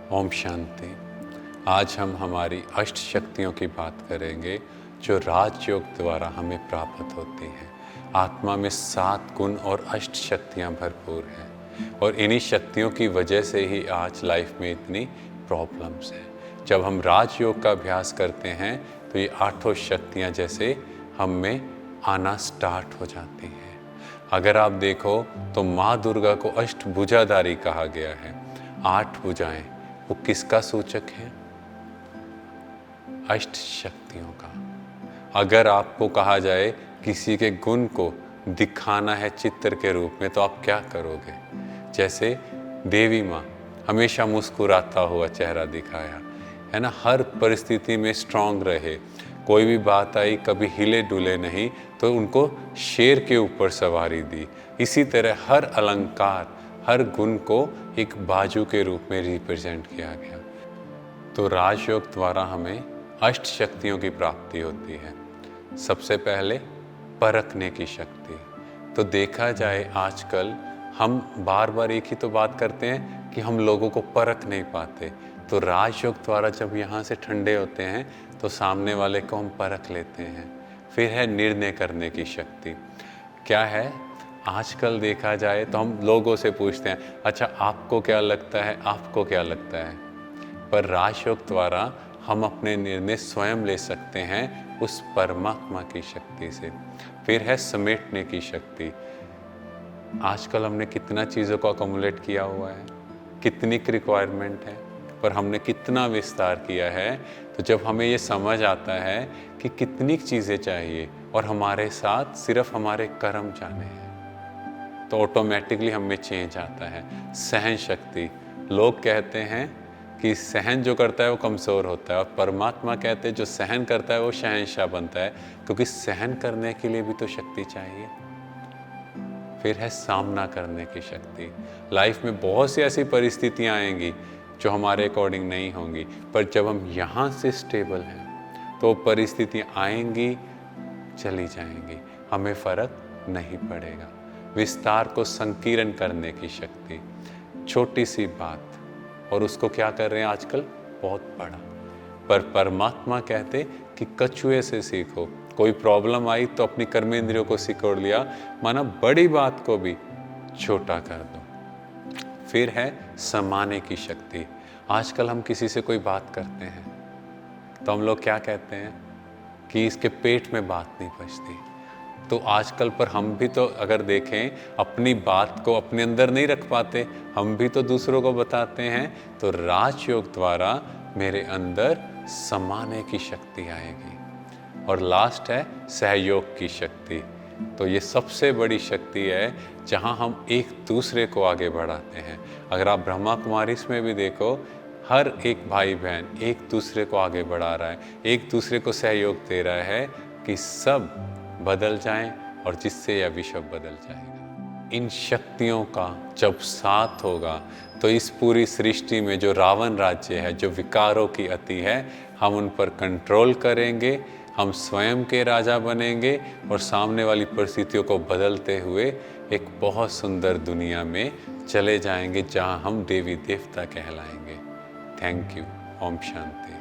ओम शांति। आज हम हमारी अष्ट शक्तियों की बात करेंगे जो राजयोग द्वारा हमें प्राप्त होती हैं। आत्मा में 7 गुण और अष्ट शक्तियाँ भरपूर हैं और इन्हीं शक्तियों की वजह से ही आज लाइफ में इतनी प्रॉब्लम्स हैं। जब हम राजयोग का अभ्यास करते हैं तो ये 8 शक्तियाँ जैसे हम में आना स्टार्ट हो जाती हैं। अगर आप देखो तो माँ दुर्गा को अष्टभुजाधारी कहा गया है। 8 भुजाएं वो किसका सूचक है? अष्ट शक्तियों का। अगर आपको कहा जाए किसी के गुण को दिखाना है चित्र के रूप में तो आप क्या करोगे? जैसे देवी माँ हमेशा मुस्कुराता हुआ चेहरा दिखाया, है ना, हर परिस्थिति में स्ट्रांग रहे, कोई भी बात आई कभी हिले डुले नहीं, तो उनको शेर के ऊपर सवारी दी। इसी तरह हर अलंकार, हर गुण को एक बाजू के रूप में रिप्रेजेंट किया गया। तो राजयोग द्वारा हमें अष्ट शक्तियों की प्राप्ति होती है। सबसे पहले परखने की शक्ति। तो देखा जाए आजकल हम बार बार एक ही तो बात करते हैं कि हम लोगों को परख नहीं पाते। तो राजयोग द्वारा जब यहाँ से ठंडे होते हैं तो सामने वाले को हम परख लेते हैं। फिर है निर्णय करने की शक्ति। क्या है? आजकल देखा जाए तो हम लोगों से पूछते हैं, अच्छा आपको क्या लगता है, आपको क्या लगता है? पर राजयोग द्वारा हम अपने निर्णय स्वयं ले सकते हैं उस परमात्मा की शक्ति से। फिर है समेटने की शक्ति। आजकल हमने कितना चीज़ों को अकोमुलेट किया हुआ है, कितनी रिक्वायरमेंट है, पर हमने कितना विस्तार किया है। तो जब हमें ये समझ आता है कि कितनी चीज़ें चाहिए और हमारे साथ सिर्फ हमारे कर्म जाने हैं, तो ऑटोमेटिकली हम में चेंज आता है। सहन शक्ति। लोग कहते हैं कि सहन जो करता है वो कमज़ोर होता है, और परमात्मा कहते हैं जो सहन करता है वो शहंशाह बनता है, क्योंकि सहन करने के लिए भी तो शक्ति चाहिए। फिर है सामना करने की शक्ति। लाइफ में बहुत सी ऐसी परिस्थितियाँ आएंगी जो हमारे अकॉर्डिंग नहीं होंगी, पर जब हम यहाँ से स्टेबल हैं तो परिस्थितियाँ आएंगी, चली जाएंगी, हमें फ़र्क नहीं पड़ेगा। विस्तार को संकीर्ण करने की शक्ति। छोटी सी बात और उसको क्या कर रहे हैं आजकल, बहुत बड़ा। पर परमात्मा कहते कि कछुए से सीखो। कोई प्रॉब्लम आई तो अपनी कर्मेंद्रियों को सिकोड़ लिया, माना बड़ी बात को भी छोटा कर दो। फिर है समाने की शक्ति। आजकल हम किसी से कोई बात करते हैं तो हम लोग क्या कहते हैं कि इसके पेट में बात नहीं पचती। तो आजकल पर हम भी तो अगर देखें अपनी बात को अपने अंदर नहीं रख पाते, हम भी तो दूसरों को बताते हैं। तो राजयोग द्वारा मेरे अंदर समाने की शक्ति आएगी। और लास्ट है सहयोग की शक्ति। तो ये सबसे बड़ी शक्ति है जहाँ हम एक दूसरे को आगे बढ़ाते हैं। अगर आप ब्रह्मा कुमारी में भी देखो, हर एक भाई बहन एक दूसरे को आगे बढ़ा रहा है, एक दूसरे को सहयोग दे रहा है कि सब बदल जाएं और जिससे यह विश्व बदल जाएगा। इन शक्तियों का जब साथ होगा तो इस पूरी सृष्टि में जो रावण राज्य है, जो विकारों की अति है, हम उन पर कंट्रोल करेंगे, हम स्वयं के राजा बनेंगे और सामने वाली परिस्थितियों को बदलते हुए एक बहुत सुंदर दुनिया में चले जाएंगे जहां हम देवी देवता कहलाएंगे। Thank you. ओम शांति।